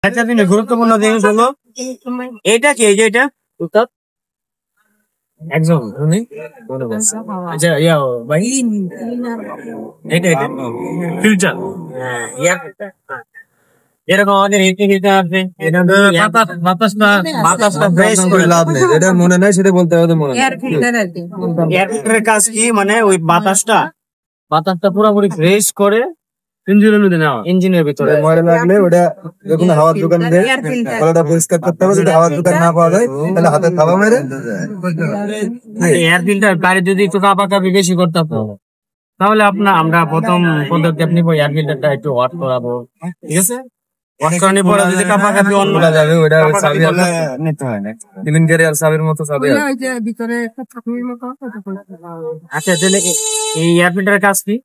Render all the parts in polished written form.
একটা জিনিস গুরুত্বপূর্ণ জিনিস হলো এটা কি, এই যে এটা একদম আচ্ছা ভাই এটা ফিল্টার এরকম আমাদের আছে বাতাসটা ফ্রেশ করে লাভ নেই, এটা মনে নাই সেটা বলতে হবে। মনে এয়ার ফিল্টারের কাজ কি, মানে ওই বাতাসটা পুরোপুরি ফ্রেশ করে ইঞ্জিনের ভিতরে ময়লা লাগলে ওটা যখন হাওয়ার দোকান দেয় ওটা পরিষ্কার করতে হবে। যদি হাওয়ার দোকান না পাওয়া যায় তাহলে হাতে থাবা মেরে এয়ার ফিল্টার গাড়ি যদি একটু কাঁপাকাঁপি বেশি করতে হবে তাহলে আমরা প্রথম পদক্ষেপ নিবো এয়ার ফিল্টারটা একটু ওয়াশ করাবো, ঠিক আছে? ওয়াশ করানোর পরে যদি কাঁপাকাঁপি অন্য যাবে ওটা চাবি নিতে হয় না, সিলিন্ডারে আর চাবির মতো চাবি ভিতরে একটা চাবির মতো। আচ্ছা তাহলে এই এয়ার ফিল্টারের কাজ কি?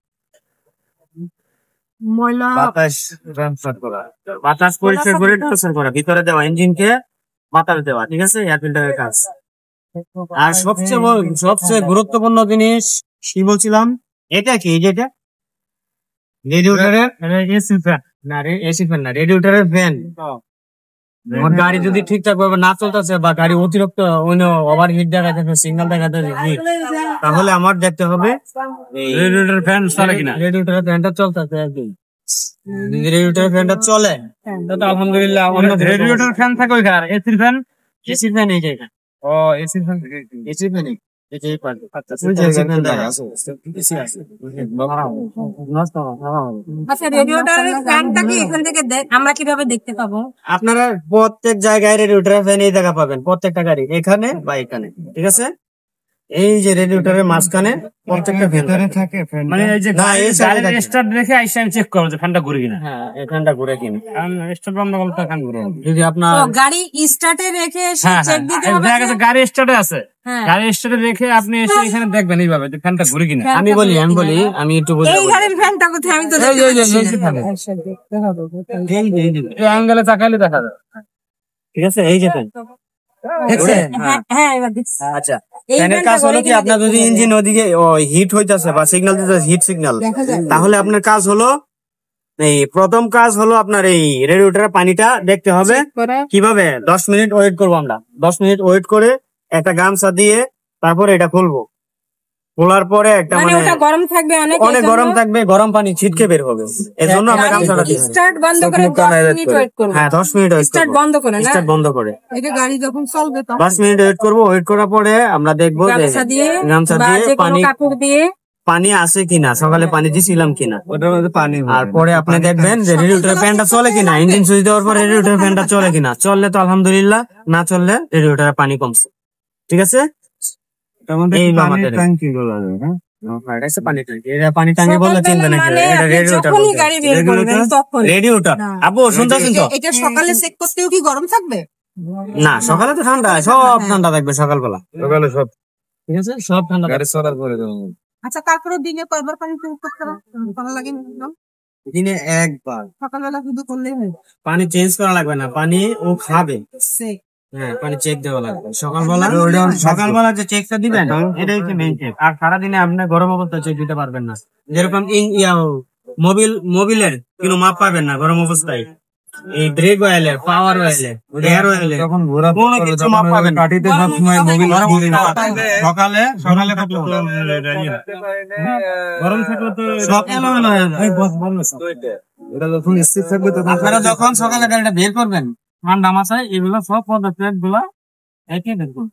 ময়লা বাতাস ট্রান্সফার করা, বাতাস পরিষ্কার করে ট্রান্সফার করা, ভিতরে দেওয়া ইঞ্জিনকে বাতাস দেওয়া, ঠিক আছে? এয়ার ফিল্টারের কাজ। আর সবচেয়ে গুরুত্বপূর্ণ জিনিস কি বলছিলাম, এটা কি? যেটা রেডিয়েটরের এসি ফ্যান না, এসি ফ্যান না, রেডিয়েটরের ফ্যান। গাড়ি যদি ঠিকঠাক ভাবে না চলতেছে বা গাড়ি অতিরিক্ত ওভারহিট দেখাচ্ছে, সিগন্যাল দেখাচ্ছে, তাহলে আমার দেখতে হবে রেডিয়েটর ফ্যান চলে কিনা। রেডিয়েটরের ফ্যানটা চলতেছে একদম, যদি রেডিয়েটরের ফ্যানটা চলে তাহলে আলহামদুলিল্লাহ। রেডিয়েটর ফ্যান থাকে ওইখানে, এসির ফ্যান এই জায়গা। ও এসি ফ্যান, এসি ফ্যান আমরা কিভাবে দেখতে পাবো? আপনারা প্রত্যেক জায়গায় রেডিয়েটরের ফ্যান এই জায়গা পাবেন, প্রত্যেকটা গাড়ি এখানে বা এখানে, ঠিক আছে? এই যে রেডিয়েটরের মাঝখানে প্রত্যেকটা ভেতরে থাকে ফ্যান, মানে এই যে গাড়ি স্টার্ট রেখে আইসা আমি চেক করব যে ফ্যানটা ঘুরে কিনা। হ্যাঁ, এই ফ্যানটা ঘুরে কিনা, কারণ স্টার্ট বন্ধ করলে ফ্যান ঘুরে। যদি আপনার গাড়ি স্টার্টে রেখে চেক দিতে হবে, গাড়ি স্টার্টে আছে, গাড়ি স্টার্টে রেখে আপনি এসে এখানে দেখবেন এইভাবে যে ফ্যানটা ঘুরে কিনা। আমি বলি আমি একটু বলি, এই গাড়ির ফ্যানটা কোথায়? আমি তো দেখতে পাচ্ছি, এই অ্যাঙ্গেলে তাকালে দেখা যাবে, ঠিক আছে? এই যে ফ্যান, আচ্ছা ফ্যানের কাজ হলো কি, আপনার যদি ইঞ্জিন ওদিকে হিট হইতাছে বা সিগন্যাল দিতেছে, হিট সিগন্যাল, তাহলে আপনার কাজ হলো এই প্রথম কাজ হলো আপনার এই রেডিয়েটরের পানিটা দেখতে হবে। কিভাবে? 10 মিনিট ওয়েট করবো আমরা, 10 মিনিট ওয়েট করে একটা গামছা দিয়ে তারপরে এটা খুলবো। খোলার পরে একটা মানে অনেক গরম থাকবে, গরম পানি ছিটকে বের হবে, এর জন্য আমরা গামছাটা দিই। স্টার্ট বন্ধ করে 10 মিনিট ওয়েট করব। হ্যাঁ 10 মিনিট স্টার্ট বন্ধ করে, না স্টার্ট বন্ধ করে এটা গাড়ি যখন চলবে তখন 10 মিনিট ওয়েট করব। ওয়েট করার পরে আমরা দেখবো যে গামছা দিয়ে পানি, কাপড় দিয়ে পানি আছে কিনা, সকালে পানি দিছিলাম কিনা, ওটার মধ্যে পানি। আর পরে আপনি দেখবেন যে রেডিয়েটরের ফ্যানটা চলে কিনা, ইঞ্জিন সুইচ দেওয়ার পর রেডিয়েটরের ফ্যানটা চলে কিনা। চললে তো আলহামদুলিল্লাহ, না চললে রেডিয়েটরের পানি কমছে, ঠিক আছে? এই আমাদের ট্যাঙ্কি গুলো, হ্যাঁ পানি টাঙ্কি বললে চিন্তা নেই, এটা রেডিয়েটর। আপু শুনতেছেন তো? এটা সকালে চেক করতেও কি গরম থাকবে? না, সকালে তো ঠান্ডা, সব ঠান্ডা থাকবে সকালবেলা, সকালে সব ঠিক আছে, সব ঠান্ডা গাড়ি চলার পরে। আচ্ছা, তারপরে দিনে কয়বার পানি চেঞ্জ করতে ভালো লাগে? দিনে একবার, সকালবেলা শুধু করলেই হয়, পানি চেঞ্জ করা লাগবে না, পানি ও খাবে। হ্যাঁ, পানি চেক দেওয়া লাগবে সকালবেলা যে চেকটা দিবেন এটাই হচ্ছে মেইন চেক। আর সারাদিনে আপনি গরম অবস্থায় চেক দিতে পারবেন না, যেরকম মোবিলের কোনো মাপ পাবেন না গরম অবস্থায়। এই ব্রেক অয়েলের, পাওয়ার অয়েলের, এয়ার অয়েলের যখন কোনো কিছু মাপ পাবেন। কাটিতে সবসময় মোবিল সকালে গরম থাকলে তো সব এলোমেলো হয়ে যায়। এটা যখন স্থির থাকবে তখন আপনারা যখন সকালে গাড়িটা বের করবেন ঠান্ডা মাথায়, এগুলো সব পদক্ষেপ গুলা একই দেখুন।